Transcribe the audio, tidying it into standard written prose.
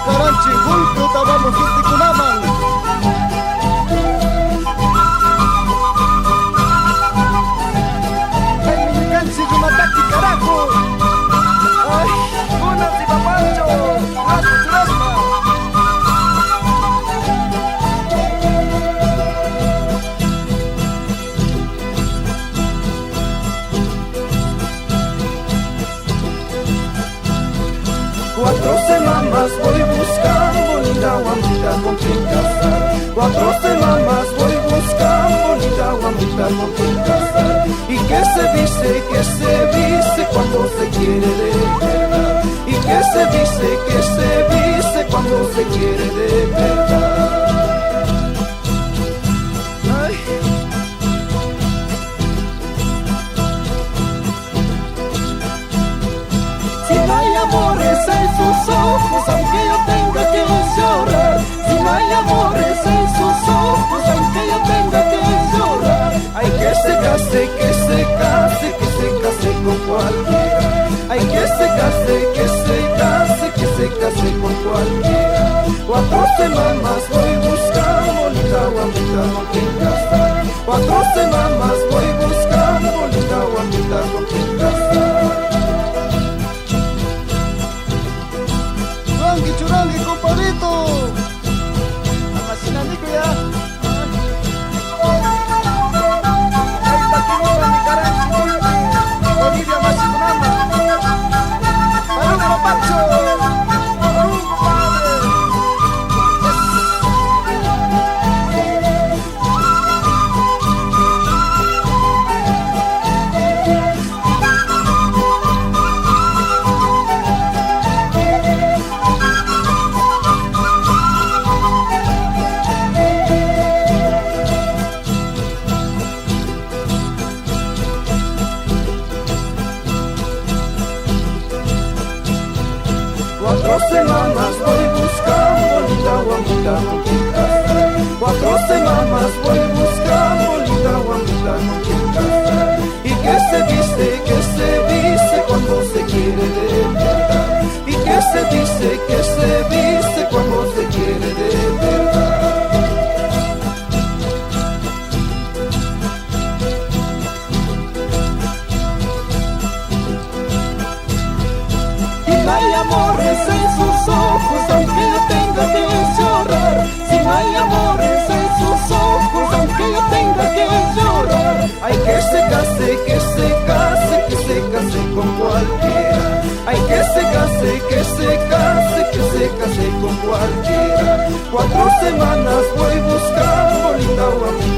Caranchi, Julio, Tabamo, Kitikunaman. Ay, mi canchi, Yumataki, carajo. Ay, una si papacho, rato, churasma. Cuatro semanas voy buscando bonita guamita con quien casar. 4 semanas voy buscando bonita guamita con quien casar. Y que se dice cuando se quiere de verdad. Y que se dice cuando se quiere de verdad. Ay. Si no hay amores en sus ojos, aunque yo tenga que llorar. Si no hay amores en sus ojos, aunque yo tenga que llorar. Hay que se case, que se case, que se case con cualquiera. Hay que se case, que se case, que se case con cualquiera. 4 semanas voy buscando bonita guamita con quien casar. 4 semanas voy buscando bonita guamita con quien casar. Churangi, compadrito. Amacinanico ya. Ahí está Timón, mi Caranchi, Bolivia, Machikunama. Salud, papacho. Salud, compadre. Cuatro semanas voy buscando bonita guamita con quien casar. 4 semanas voy buscando bonita guamita con quien casar. Y que se dice cuando se quiere de verdad. Y que se dice cuando se quiere de verdad. No hay amores en sus ojos, aunque yo tenga que llorar. Si no hay amores en sus ojos, aunque yo tenga que llorar. Hay que se case, que se case, que se case con cualquiera. Hay que se case, que se case, que se case con cualquiera. 4 semanas voy buscando bonita guamita